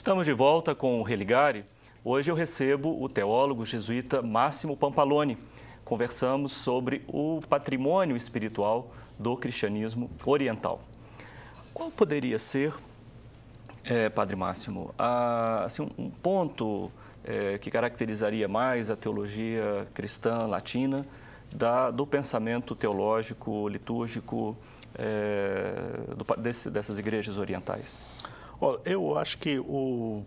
Estamos de volta com o Religare. Hoje eu recebo o teólogo jesuíta Máximo Pampaloni. Conversamos sobre o patrimônio espiritual do cristianismo oriental. Qual poderia ser, Padre Máximo, assim, um ponto que caracterizaria mais a teologia cristã latina do pensamento teológico, litúrgico dessas igrejas orientais? Olha, eu acho que o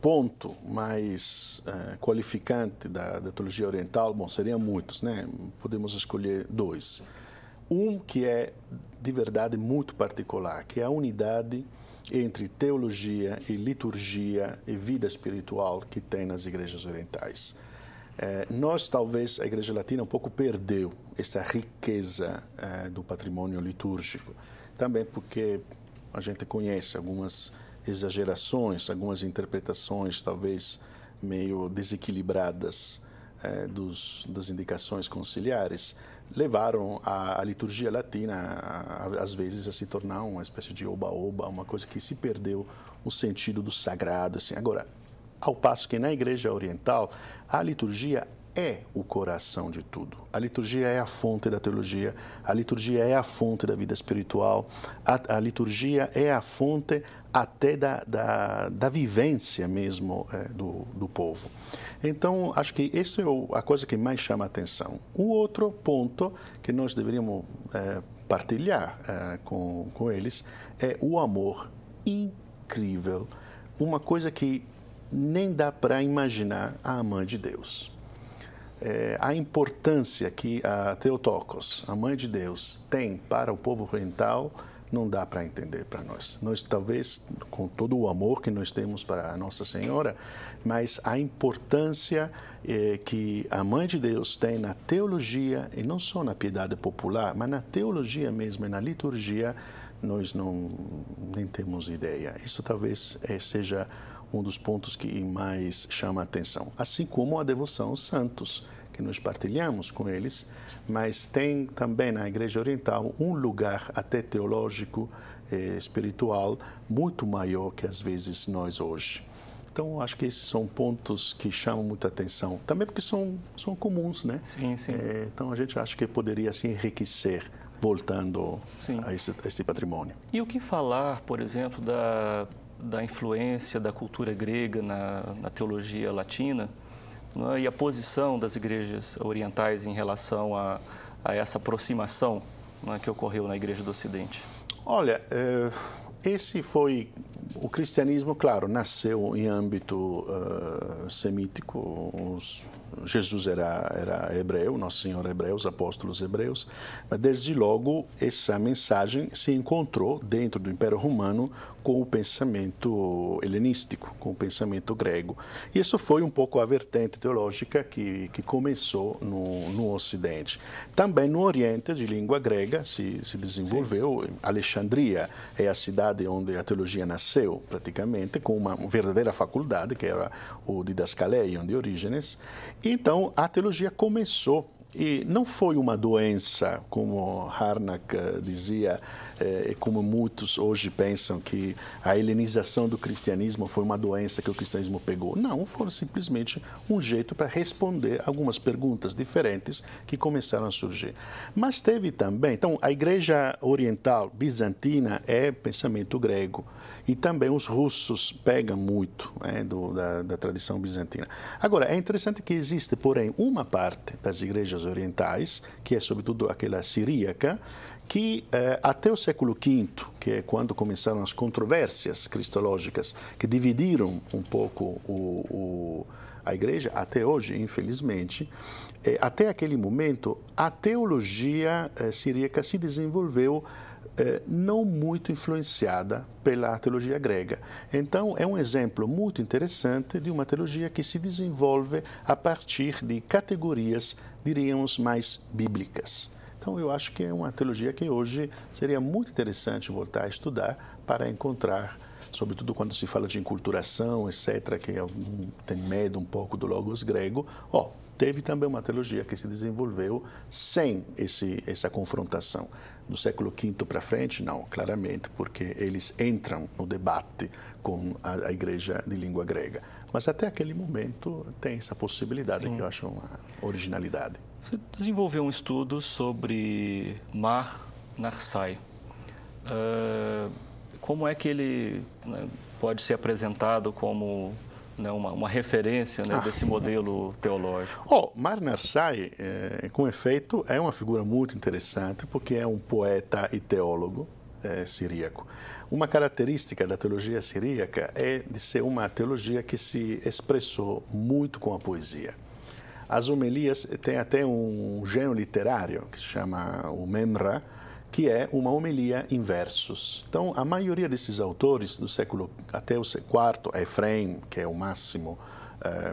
ponto mais qualificante da teologia oriental, bom, seriam muitos, né? Podemos escolher dois. Um que é de verdade muito particular, que é a unidade entre teologia e liturgia e vida espiritual que tem nas igrejas orientais. Nós, talvez, a Igreja Latina um pouco perdeu essa riqueza do patrimônio litúrgico, também porque a gente conhece algumas exagerações, algumas interpretações talvez meio desequilibradas das indicações conciliares, levaram a liturgia latina, às vezes, a se tornar uma espécie de oba-oba, uma coisa que se perdeu o sentido do sagrado. Assim. Agora, ao passo que na Igreja Oriental, a liturgia é o coração de tudo. A liturgia é a fonte da teologia, a liturgia é a fonte da vida espiritual, a liturgia é a fonte até da vivência mesmo do povo. Então, acho que isso é a coisa que mais chama a atenção. O outro ponto que nós deveríamos partilhar com eles é o amor incrível, uma coisa que nem dá para imaginar a Mãe de Deus. A importância que a Theotokos, a Mãe de Deus, tem para o povo oriental, não dá para entender para nós. Nós, talvez, com todo o amor que nós temos para a Nossa Senhora, mas a importância que a Mãe de Deus tem na teologia, e não só na piedade popular, mas na teologia mesmo e na liturgia, nós nem temos ideia. Isso talvez seja um dos pontos que mais chama a atenção. Assim como a devoção aos santos, que nós partilhamos com eles, mas tem também na Igreja Oriental um lugar até teológico, espiritual, muito maior que às vezes nós hoje. Então, acho que esses são pontos que chamam muita atenção, também porque são comuns, né? Sim, sim. Então, a gente acha que poderia se enriquecer voltando a esse patrimônio. E o que falar, por exemplo, da influência da cultura grega na teologia latina, né, e a posição das igrejas orientais em relação a essa aproximação, né, que ocorreu na Igreja do Ocidente? Olha, esse foi... O cristianismo, claro, nasceu em âmbito semítico. Jesus era hebreu, Nosso Senhor é hebreu, os apóstolos hebreus, mas desde logo essa mensagem se encontrou dentro do Império Romano com o pensamento helenístico, com o pensamento grego. E isso foi um pouco a vertente teológica que começou no Ocidente. Também no Oriente, de língua grega, se desenvolveu. Sim. Alexandria é a cidade onde a teologia nasceu, praticamente, com uma verdadeira faculdade, que era o Didascaleion de Orígenes. Então, a teologia começou. E não foi uma doença, como Harnack dizia, e como muitos hoje pensam que a helenização do cristianismo foi uma doença que o cristianismo pegou. Não, foi simplesmente um jeito para responder algumas perguntas diferentes que começaram a surgir. Mas teve também, então, a Igreja Oriental Bizantina é pensamento grego. E também os russos pegam muito da tradição bizantina. Agora, é interessante que existe, porém, uma parte das igrejas orientais, que é sobretudo aquela siríaca, que até o século V, que é quando começaram as controvérsias cristológicas, que dividiram um pouco a igreja, até hoje, infelizmente, até aquele momento, a teologia siríaca se desenvolveu não muito influenciada pela teologia grega. Então, é um exemplo muito interessante de uma teologia que se desenvolve a partir de categorias, diríamos, mais bíblicas. Então, eu acho que é uma teologia que hoje seria muito interessante voltar a estudar para encontrar, sobretudo quando se fala de enculturação, etc., que tem medo um pouco do logos grego, teve também uma teologia que se desenvolveu sem essa confrontação. Do século V para frente, não, claramente, porque eles entram no debate com a igreja de língua grega. Mas até aquele momento tem essa possibilidade. Sim. Que eu acho uma originalidade. Você desenvolveu um estudo sobre Mar Narsai. Como é que ele, né, pode ser apresentado como, né, uma referência, né, desse modelo teológico? Mar Narsai, com efeito, é uma figura muito interessante porque é um poeta e teólogo siríaco. Uma característica da teologia siríaca é de ser uma teologia que se expressou muito com a poesia. As homilias têm até um gênero literário que se chama o Memra, que é uma homilia em versos. Então, a maioria desses autores do século até o IV, Efrem, que é o máximo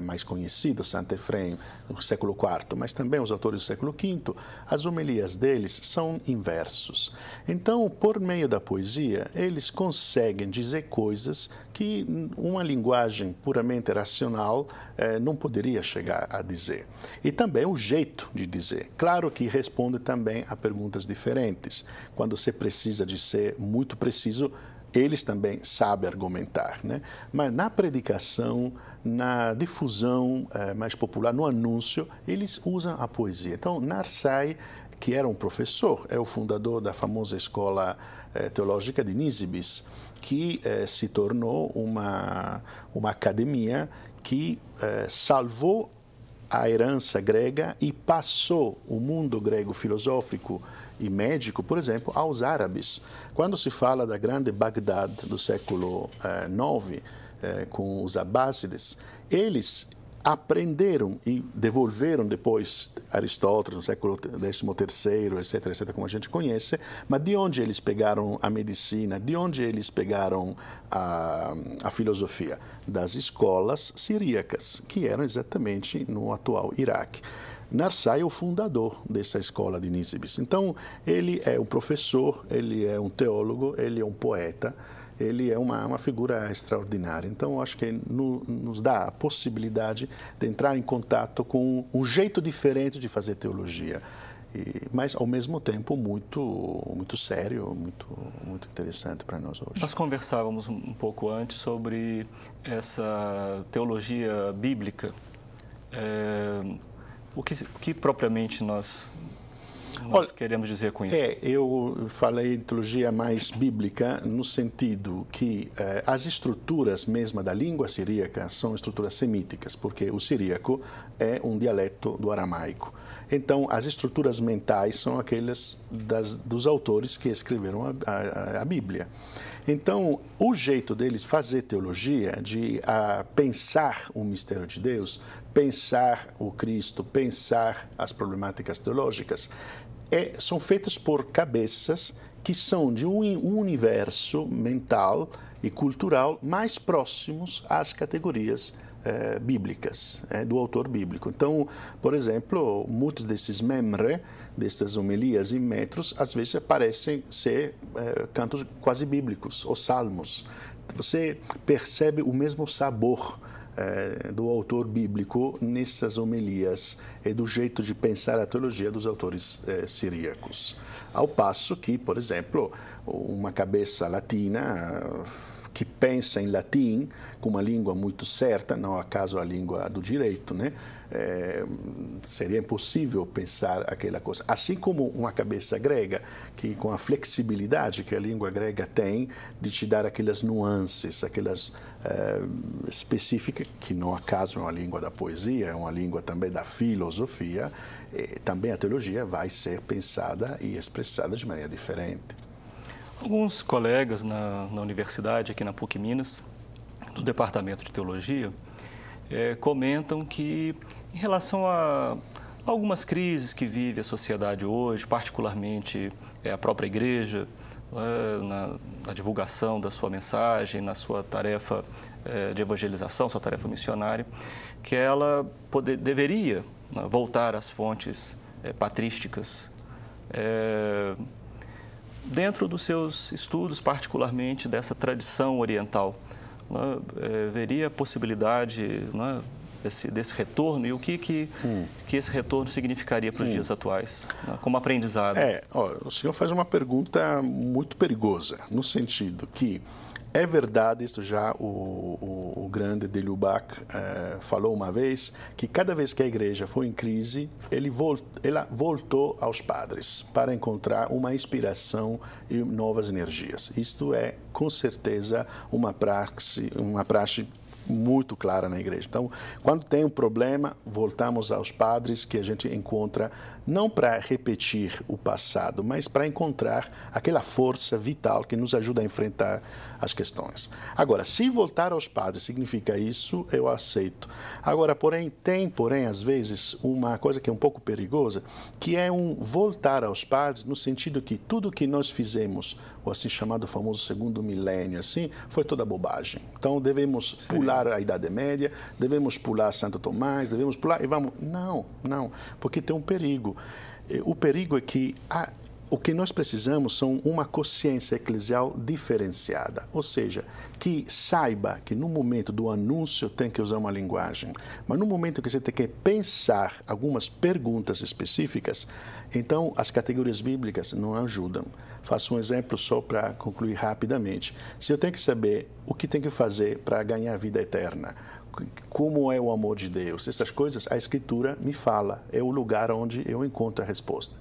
mais conhecido, Santo Efrem, do século IV, mas também os autores do século V, as homilias deles são em versos. Então, por meio da poesia, eles conseguem dizer coisas que uma linguagem puramente racional não poderia chegar a dizer. E também o jeito de dizer. Claro que responde também a perguntas diferentes. Quando você precisa de ser muito preciso, eles também sabem argumentar, né? Mas na predicação, na difusão mais popular, no anúncio, eles usam a poesia. Então, Narsai, que era um professor, é o fundador da famosa escola teológica de Nisibis, que se tornou uma academia que salvou a herança grega e passou o mundo grego filosófico e médico, por exemplo, aos árabes. Quando se fala da grande Bagdad do século IX, com os abássides, eles aprenderam e devolveram depois Aristóteles no século XIII, etc., como a gente conhece, mas de onde eles pegaram a medicina, de onde eles pegaram a filosofia? Das escolas siríacas, que eram exatamente no atual Iraque. Narsai é o fundador dessa escola de Nisibis. Então, ele é um professor, ele é um teólogo, ele é um poeta, ele é uma figura extraordinária. Então, acho que nos dá a possibilidade de entrar em contato com um jeito diferente de fazer teologia, mas, ao mesmo tempo, muito sério, muito interessante para nós hoje. Nós conversávamos um pouco antes sobre essa teologia bíblica. O que propriamente nós queremos dizer com isso? Eu falei de teologia mais bíblica no sentido que as estruturas mesmo da língua siríaca são estruturas semíticas, porque o siríaco é um dialeto do aramaico. Então, as estruturas mentais são aquelas dos autores que escreveram a Bíblia. Então, o jeito deles fazer teologia, de pensar o mistério de Deus, pensar o Cristo, pensar as problemáticas teológicas, são feitas por cabeças que são de um universo mental e cultural mais próximos às categorias bíblicas, do autor bíblico. Então, por exemplo, muitos desses memre, dessas homilias em metros, às vezes parecem ser cantos quase bíblicos, ou salmos. Você percebe o mesmo sabor do autor bíblico nessas homilias e do jeito de pensar a teologia dos autores siríacos. Ao passo que, por exemplo, uma cabeça latina que pensa em latim, com uma língua muito certa, não acaso a língua do direito, né? Seria impossível pensar aquela coisa. Assim como uma cabeça grega, que com a flexibilidade que a língua grega tem, de te dar aquelas nuances, aquelas específicas, que não acaso é uma língua da poesia, é uma língua também da filosofia, também a teologia vai ser pensada e expressada de maneira diferente. Alguns colegas na universidade, aqui na PUC Minas, do Departamento de Teologia, comentam que, em relação a algumas crises que vive a sociedade hoje, particularmente a própria igreja, na divulgação da sua mensagem, na sua tarefa de evangelização, sua tarefa missionária, que ela deveria voltar às fontes patrísticas, dentro dos seus estudos, particularmente dessa tradição oriental. Veria a possibilidade desse retorno e o que esse retorno significaria para os dias atuais, né, como aprendizado? O senhor faz uma pergunta muito perigosa, no sentido que é verdade, isso já o grande de Lubac falou uma vez, que cada vez que a igreja foi em crise, ela voltou aos padres para encontrar uma inspiração e novas energias. Isto é, com certeza, uma praxe muito clara na igreja. Então, quando tem um problema, voltamos aos padres, que a gente encontra não para repetir o passado, mas para encontrar aquela força vital que nos ajuda a enfrentar as questões. Agora, se voltar aos padres significa isso, eu aceito. Agora, porém, às vezes, uma coisa que é um pouco perigosa, que é voltar aos padres no sentido que tudo que nós fizemos, o assim chamado famoso segundo milênio, assim, foi toda bobagem. Então, devemos pular a Idade Média, devemos pular Santo Tomás, devemos pular e vamos... Não, porque tem um perigo. O perigo é que o que nós precisamos são uma consciência eclesial diferenciada, ou seja, que saiba que no momento do anúncio tem que usar uma linguagem, mas no momento que você tem que pensar algumas perguntas específicas, então as categorias bíblicas não ajudam. Faço um exemplo só para concluir rapidamente. Se eu tenho que saber o que tenho que fazer para ganhar a vida eterna, como é o amor de Deus, essas coisas, a Escritura me fala, é o lugar onde eu encontro a resposta.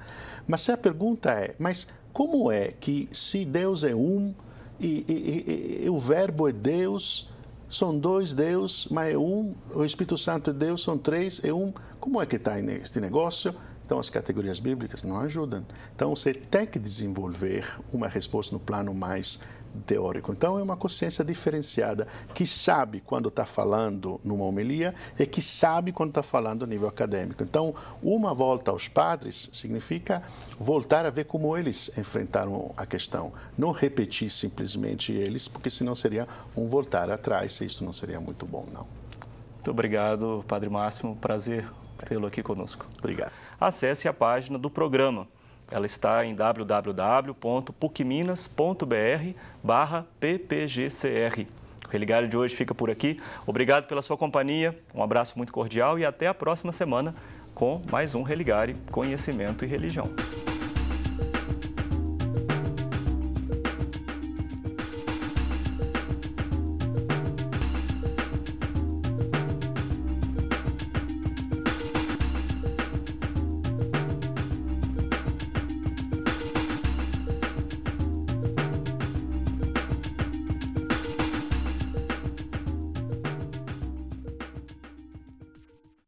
Mas se a pergunta é, mas como é que se Deus é um e o Verbo é Deus, são dois Deus, mas é um, o Espírito Santo é Deus, são três, é um, como é que está este negócio? Então, as categorias bíblicas não ajudam. Então, você tem que desenvolver uma resposta no plano mais teórico. Então, é uma consciência diferenciada, que sabe quando está falando numa homilia e que sabe quando está falando a nível acadêmico. Então, uma volta aos padres significa voltar a ver como eles enfrentaram a questão. Não repetir simplesmente eles, porque senão seria um voltar atrás, e isso não seria muito bom, não. Muito obrigado, Padre Máximo. Prazer tê-lo aqui conosco. Obrigado. Acesse a página do programa. Ela está em www.pucminas.br/ppgcr. O Religário de hoje fica por aqui. Obrigado pela sua companhia, um abraço muito cordial e até a próxima semana com mais um Religário, Conhecimento e Religião.